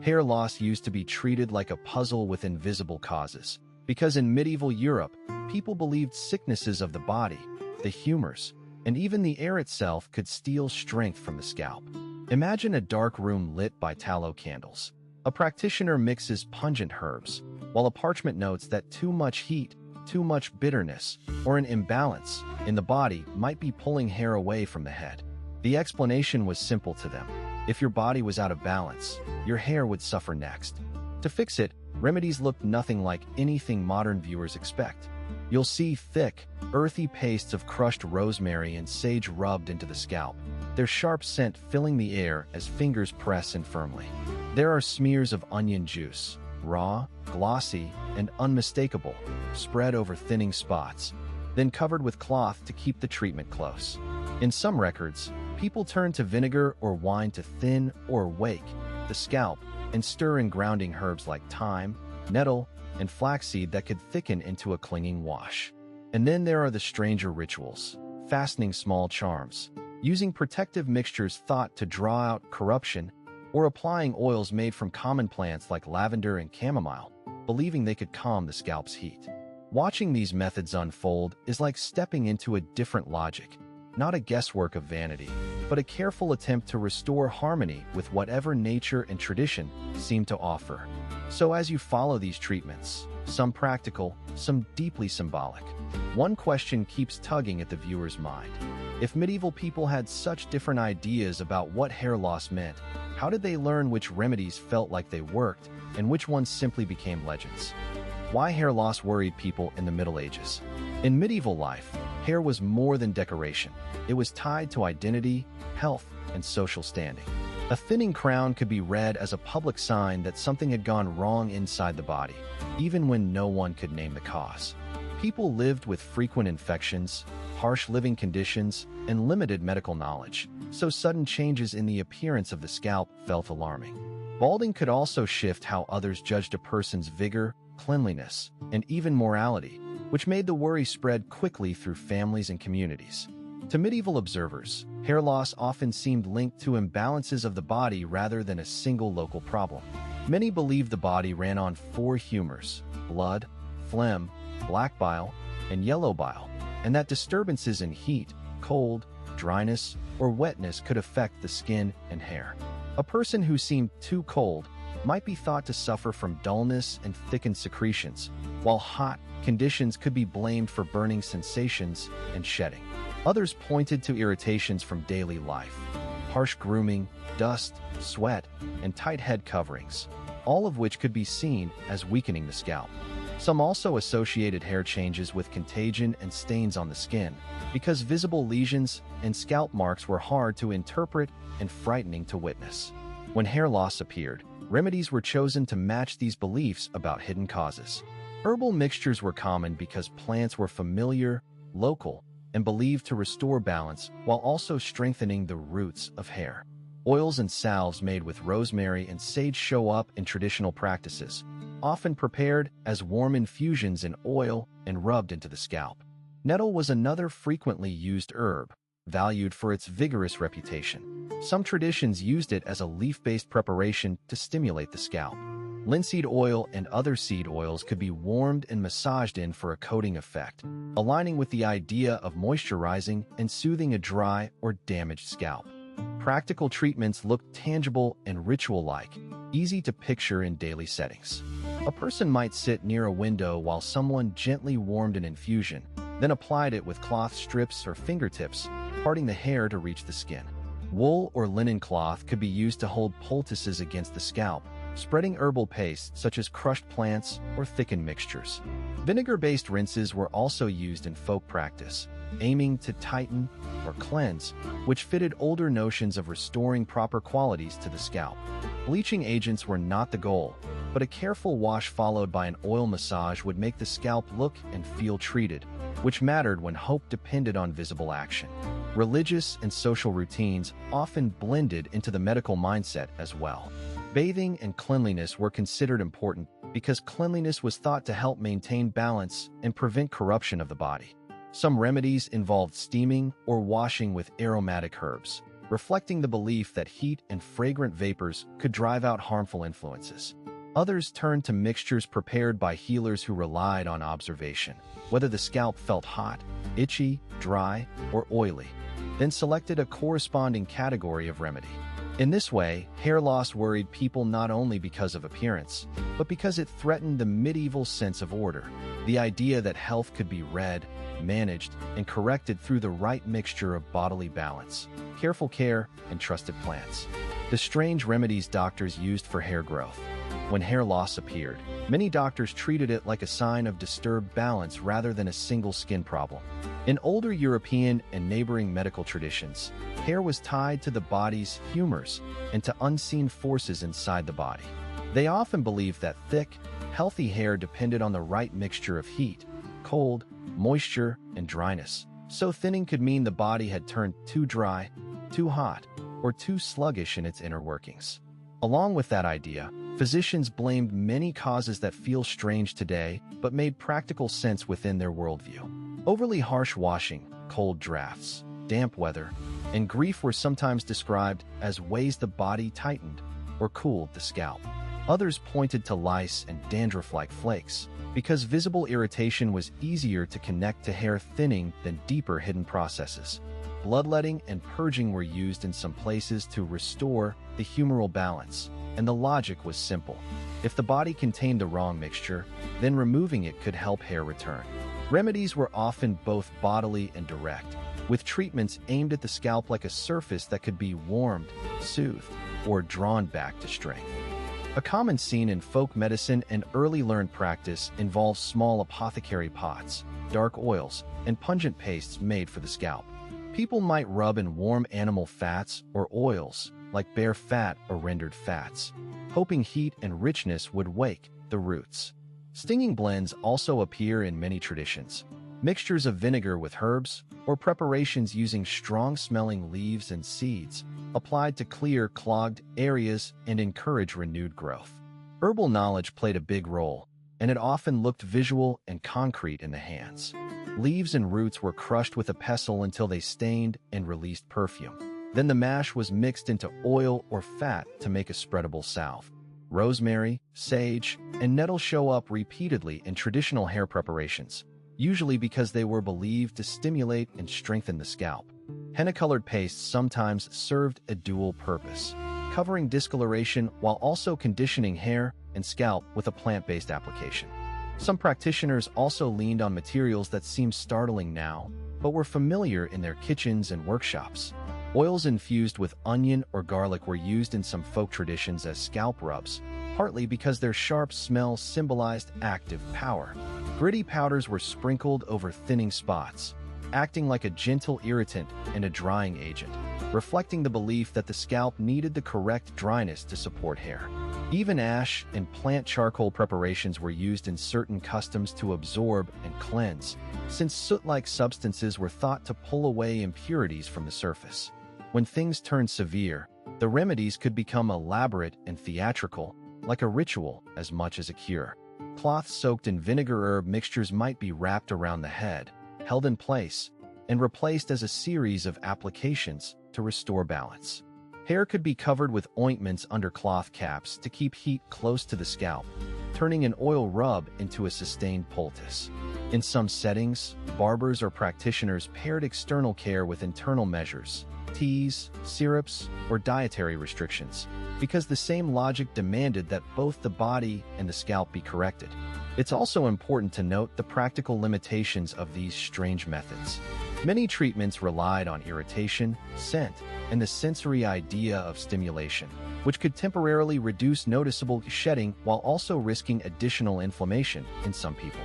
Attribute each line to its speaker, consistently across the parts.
Speaker 1: Hair loss used to be treated like a puzzle with invisible causes, because in medieval Europe, people believed sicknesses of the body, the humors, and even the air itself could steal strength from the scalp. Imagine a dark room lit by tallow candles. A practitioner mixes pungent herbs, while a parchment notes that too much heat, too much bitterness, or an imbalance in the body might be pulling hair away from the head. The explanation was simple to them. If your body was out of balance, your hair would suffer next. To fix it, remedies looked nothing like anything modern viewers expect. You'll see thick, earthy pastes of crushed rosemary and sage rubbed into the scalp, their sharp scent filling the air as fingers press in firmly. There are smears of onion juice, raw, glossy, and unmistakable, spread over thinning spots, then covered with cloth to keep the treatment close. In some records, people turn to vinegar or wine to thin or wake the scalp and stir in grounding herbs like thyme, nettle, and flaxseed that could thicken into a clinging wash. And then there are the stranger rituals, fastening small charms, using protective mixtures thought to draw out corruption, or applying oils made from common plants like lavender and chamomile, believing they could calm the scalp's heat. Watching these methods unfold is like stepping into a different logic, not a guesswork of vanity, but a careful attempt to restore harmony with whatever nature and tradition seem to offer. So as you follow these treatments, some practical, some deeply symbolic, one question keeps tugging at the viewer's mind. If medieval people had such different ideas about what hair loss meant, how did they learn which remedies felt like they worked and which ones simply became legends? Why hair loss worried people in the Middle Ages? In medieval life, hair was more than decoration. It was tied to identity, health, and social standing. A thinning crown could be read as a public sign that something had gone wrong inside the body, even when no one could name the cause. People lived with frequent infections, harsh living conditions, and limited medical knowledge, so sudden changes in the appearance of the scalp felt alarming. Balding could also shift how others judged a person's vigor, cleanliness, and even morality, which made the worry spread quickly through families and communities. To medieval observers, hair loss often seemed linked to imbalances of the body rather than a single local problem. Many believed the body ran on four humors: blood, phlegm, black bile, and yellow bile, and that disturbances in heat, cold, dryness, or wetness could affect the skin and hair. A person who seemed too cold might be thought to suffer from dullness and thickened secretions, while hot conditions could be blamed for burning sensations and shedding. Others pointed to irritations from daily life, harsh grooming, dust, sweat, and tight head coverings, all of which could be seen as weakening the scalp. Some also associated hair changes with contagion and stains on the skin, because visible lesions and scalp marks were hard to interpret and frightening to witness. When hair loss appeared, remedies were chosen to match these beliefs about hidden causes. Herbal mixtures were common because plants were familiar, local, and believed to restore balance while also strengthening the roots of hair. Oils and salves made with rosemary and sage show up in traditional practices, often prepared as warm infusions in oil and rubbed into the scalp. Nettle was another frequently used herb, valued for its vigorous reputation. Some traditions used it as a leaf-based preparation to stimulate the scalp. Linseed oil and other seed oils could be warmed and massaged in for a coating effect, aligning with the idea of moisturizing and soothing a dry or damaged scalp. Practical treatments looked tangible and ritual-like, easy to picture in daily settings. A person might sit near a window while someone gently warmed an infusion, then applied it with cloth strips or fingertips, parting the hair to reach the skin. Wool or linen cloth could be used to hold poultices against the scalp, spreading herbal pastes such as crushed plants or thickened mixtures. Vinegar-based rinses were also used in folk practice, aiming to tighten or cleanse, which fitted older notions of restoring proper qualities to the scalp. Bleaching agents were not the goal, but a careful wash followed by an oil massage would make the scalp look and feel treated, which mattered when hope depended on visible action. Religious and social routines often blended into the medical mindset as well. Bathing and cleanliness were considered important because cleanliness was thought to help maintain balance and prevent corruption of the body. Some remedies involved steaming or washing with aromatic herbs, reflecting the belief that heat and fragrant vapors could drive out harmful influences. Others turned to mixtures prepared by healers who relied on observation, whether the scalp felt hot, itchy, dry, or oily, then selected a corresponding category of remedy. In this way, hair loss worried people not only because of appearance, but because it threatened the medieval sense of order, the idea that health could be read, managed, and corrected through the right mixture of bodily balance, careful care, and trusted plants. The strange remedies doctors used for hair growth. When hair loss appeared, many doctors treated it like a sign of disturbed balance rather than a single skin problem. In older European and neighboring medical traditions, hair was tied to the body's humors and to unseen forces inside the body. They often believed that thick, healthy hair depended on the right mixture of heat, cold, moisture, and dryness. So thinning could mean the body had turned too dry, too hot, or too sluggish in its inner workings. Along with that idea, physicians blamed many causes that feel strange today but made practical sense within their worldview. Overly harsh washing, cold drafts, damp weather, and grief were sometimes described as ways the body tightened or cooled the scalp. Others pointed to lice and dandruff-like flakes, because visible irritation was easier to connect to hair thinning than deeper hidden processes. Bloodletting and purging were used in some places to restore the humoral balance, and the logic was simple. If the body contained the wrong mixture, then removing it could help hair return. Remedies were often both bodily and direct, with treatments aimed at the scalp like a surface that could be warmed, soothed, or drawn back to strength. A common scene in folk medicine and early learned practice involves small apothecary pots, dark oils, and pungent pastes made for the scalp. People might rub in warm animal fats or oils, like bear fat or rendered fats, hoping heat and richness would wake the roots. Stinging blends also appear in many traditions. Mixtures of vinegar with herbs, or preparations using strong-smelling leaves and seeds, applied to clear clogged areas and encourage renewed growth. Herbal knowledge played a big role, and it often looked visual and concrete in the hands. Leaves and roots were crushed with a pestle until they stained and released perfume. Then the mash was mixed into oil or fat to make a spreadable salve. Rosemary, sage, and nettle show up repeatedly in traditional hair preparations, usually because they were believed to stimulate and strengthen the scalp. Henna-colored pastes sometimes served a dual purpose, covering discoloration while also conditioning hair and scalp with a plant-based application. Some practitioners also leaned on materials that seem startling now, but were familiar in their kitchens and workshops. Oils infused with onion or garlic were used in some folk traditions as scalp rubs, partly because their sharp smell symbolized active power. Gritty powders were sprinkled over thinning spots, acting like a gentle irritant and a drying agent, reflecting the belief that the scalp needed the correct dryness to support hair. Even ash and plant charcoal preparations were used in certain customs to absorb and cleanse, since soot-like substances were thought to pull away impurities from the surface. When things turned severe, the remedies could become elaborate and theatrical, like a ritual as much as a cure. Cloths soaked in vinegar herb mixtures might be wrapped around the head, held in place, and replaced as a series of applications to restore balance. Hair could be covered with ointments under cloth caps to keep heat close to the scalp, turning an oil rub into a sustained poultice. In some settings, barbers or practitioners paired external care with internal measures, teas, syrups, or dietary restrictions, because the same logic demanded that both the body and the scalp be corrected. It's also important to note the practical limitations of these strange methods. Many treatments relied on irritation, scent, and the sensory idea of stimulation, which could temporarily reduce noticeable shedding while also risking additional inflammation in some people.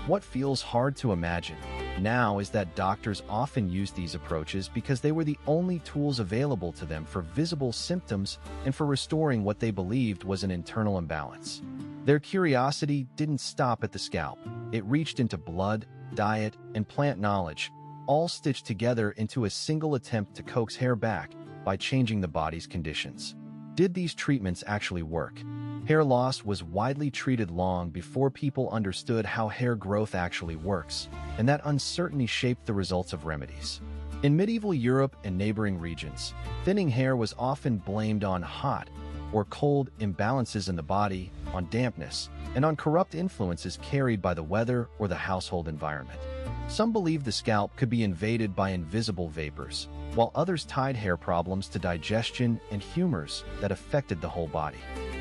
Speaker 1: What feels hard to imagine now is that doctors often used these approaches because they were the only tools available to them for visible symptoms and for restoring what they believed was an internal imbalance. Their curiosity didn't stop at the scalp. It reached into blood, diet, and plant knowledge, all stitched together into a single attempt to coax hair back by changing the body's conditions. Did these treatments actually work? Hair loss was widely treated long before people understood how hair growth actually works, and that uncertainty shaped the results of remedies. In medieval Europe and neighboring regions, thinning hair was often blamed on hot or cold imbalances in the body, on dampness, and on corrupt influences carried by the weather or the household environment. Some believed the scalp could be invaded by invisible vapors, while others tied hair problems to digestion and humors that affected the whole body.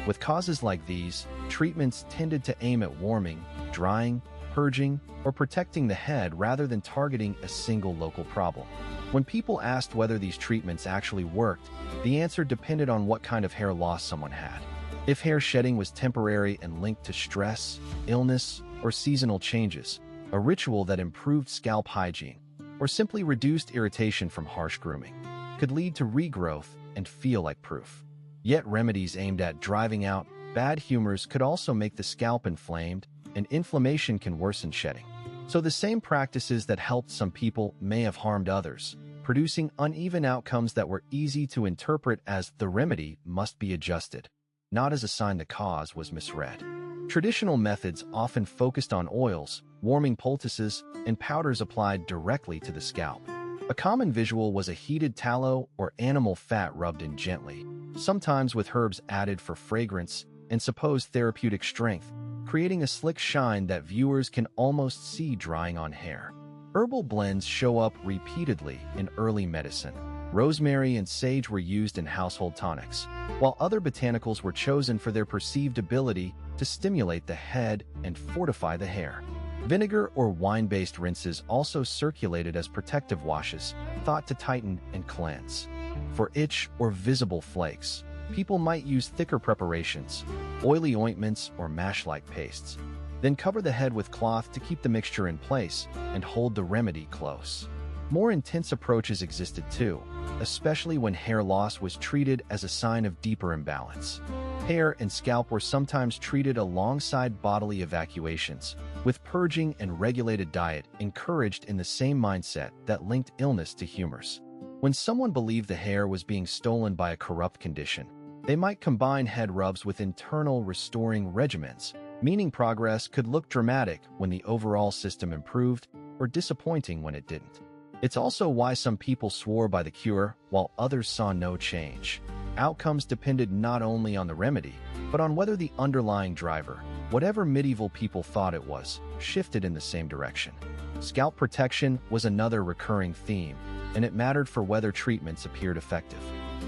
Speaker 1: With causes like these, treatments tended to aim at warming, drying, purging, or protecting the head rather than targeting a single local problem. When people asked whether these treatments actually worked, the answer depended on what kind of hair loss someone had. If hair shedding was temporary and linked to stress, illness, or seasonal changes, a ritual that improved scalp hygiene, or simply reduced irritation from harsh grooming, could lead to regrowth and feel like proof. Yet remedies aimed at driving out bad humors could also make the scalp inflamed, and inflammation can worsen shedding. So the same practices that helped some people may have harmed others, producing uneven outcomes that were easy to interpret as the remedy must be adjusted, not as a sign the cause was misread. Traditional methods often focused on oils, warming poultices, and powders applied directly to the scalp. A common visual was a heated tallow or animal fat rubbed in gently, sometimes with herbs added for fragrance and supposed therapeutic strength, creating a slick shine that viewers can almost see drying on hair. Herbal blends show up repeatedly in early medicine. Rosemary and sage were used in household tonics, while other botanicals were chosen for their perceived ability to stimulate the head and fortify the hair. Vinegar or wine-based rinses also circulated as protective washes, thought to tighten and cleanse. For itch or visible flakes, people might use thicker preparations, oily ointments or mash-like pastes, then cover the head with cloth to keep the mixture in place and hold the remedy close. More intense approaches existed too, especially when hair loss was treated as a sign of deeper imbalance. Hair and scalp were sometimes treated alongside bodily evacuations, with purging and regulated diet encouraged in the same mindset that linked illness to humors. When someone believed the hair was being stolen by a corrupt condition, they might combine head rubs with internal restoring regimens, meaning progress could look dramatic when the overall system improved or disappointing when it didn't. It's also why some people swore by the cure while others saw no change. Outcomes depended not only on the remedy, but on whether the underlying driver, whatever medieval people thought it was, shifted in the same direction. Scalp protection was another recurring theme, and it mattered for whether treatments appeared effective.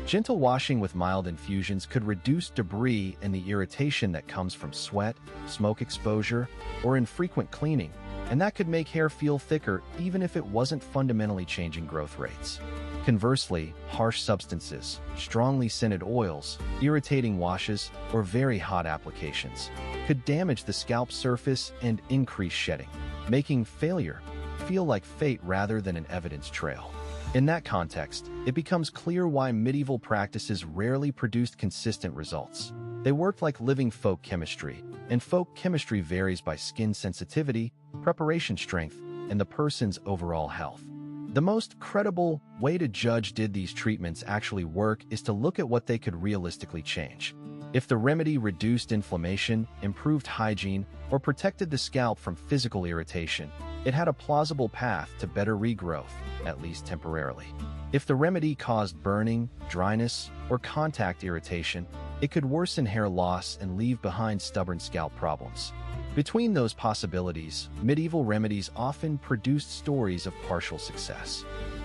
Speaker 1: Gentle washing with mild infusions could reduce debris and the irritation that comes from sweat, smoke exposure, or infrequent cleaning, and that could make hair feel thicker even if it wasn't fundamentally changing growth rates. Conversely, harsh substances, strongly scented oils, irritating washes, or very hot applications could damage the scalp surface and increase shedding, making failure feel like fate rather than an evidence trail. In that context, it becomes clear why medieval practices rarely produced consistent results. They worked like living folk chemistry, and folk chemistry varies by skin sensitivity, preparation strength, and the person's overall health. The most credible way to judge did these treatments actually work is to look at what they could realistically change. If the remedy reduced inflammation, improved hygiene, or protected the scalp from physical irritation, it had a plausible path to better regrowth, at least temporarily. If the remedy caused burning, dryness, or contact irritation, it could worsen hair loss and leave behind stubborn scalp problems. Between those possibilities, medieval remedies often produced stories of partial success.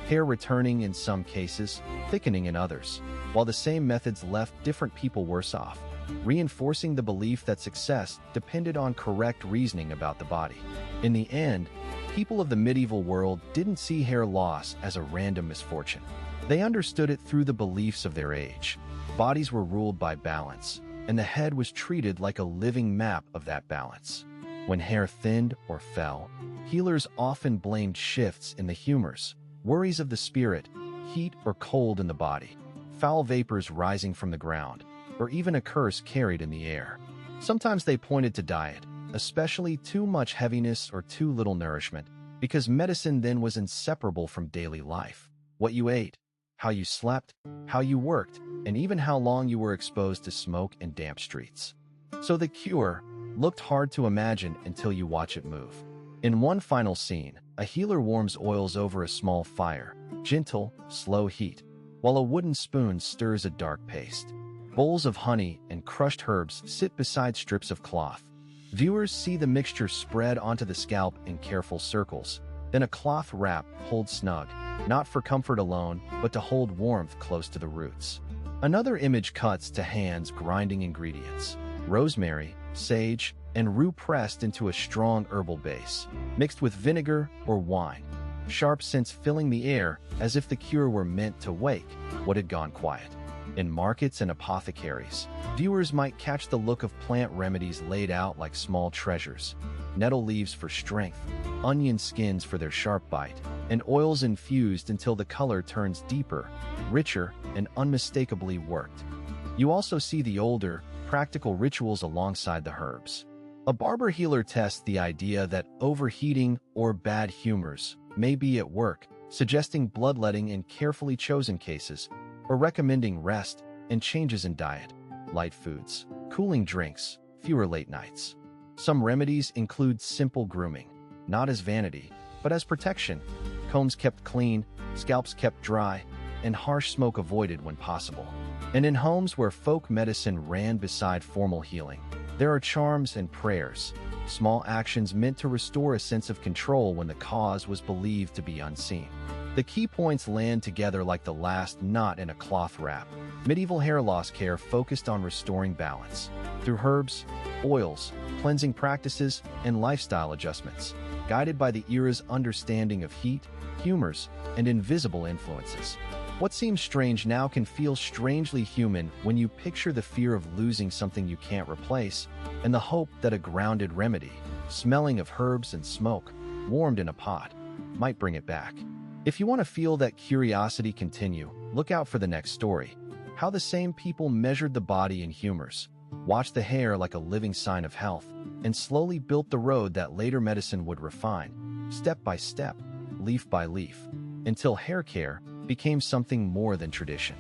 Speaker 1: Hair returning in some cases, thickening in others, while the same methods left different people worse off, reinforcing the belief that success depended on correct reasoning about the body. In the end, people of the medieval world didn't see hair loss as a random misfortune. They understood it through the beliefs of their age. Bodies were ruled by balance, and the head was treated like a living map of that balance. When hair thinned or fell, healers often blamed shifts in the humors, worries of the spirit, heat or cold in the body, foul vapors rising from the ground, or even a curse carried in the air. Sometimes they pointed to diet, especially too much heaviness or too little nourishment, because medicine then was inseparable from daily life. What you ate, how you slept, how you worked, and even how long you were exposed to smoke and damp streets. So the cure looked hard to imagine until you watch it move. In one final scene, a healer warms oils over a small fire, gentle, slow heat, while a wooden spoon stirs a dark paste. Bowls of honey and crushed herbs sit beside strips of cloth. Viewers see the mixture spread onto the scalp in careful circles, then a cloth wrap pulled snug, not for comfort alone, but to hold warmth close to the roots. Another image cuts to hands grinding ingredients: rosemary, sage, and rue pressed into a strong herbal base, mixed with vinegar or wine. Sharp scents filling the air as if the cure were meant to wake what had gone quiet. In markets and apothecaries, viewers might catch the look of plant remedies laid out like small treasures: nettle leaves for strength, onion skins for their sharp bite, and oils infused until the color turns deeper, richer, and unmistakably worked. You also see the older, practical rituals alongside the herbs. A barber healer tests the idea that overheating or bad humors may be at work, suggesting bloodletting in carefully chosen cases, or recommending rest and changes in diet, light foods, cooling drinks, fewer late nights. Some remedies include simple grooming, not as vanity, but as protection: combs kept clean, scalps kept dry, and harsh smoke avoided when possible. And in homes where folk medicine ran beside formal healing, there are charms and prayers, small actions meant to restore a sense of control when the cause was believed to be unseen. The key points land together like the last knot in a cloth wrap. Medieval hair loss care focused on restoring balance through herbs, oils, cleansing practices, and lifestyle adjustments, guided by the era's understanding of heat, humors, and invisible influences. What seems strange now can feel strangely human when you picture the fear of losing something you can't replace, and the hope that a grounded remedy, smelling of herbs and smoke, warmed in a pot, might bring it back. If you want to feel that curiosity continue, look out for the next story: how the same people measured the body in humors, watched the hair like a living sign of health, and slowly built the road that later medicine would refine, step by step, leaf by leaf, until hair care became something more than tradition.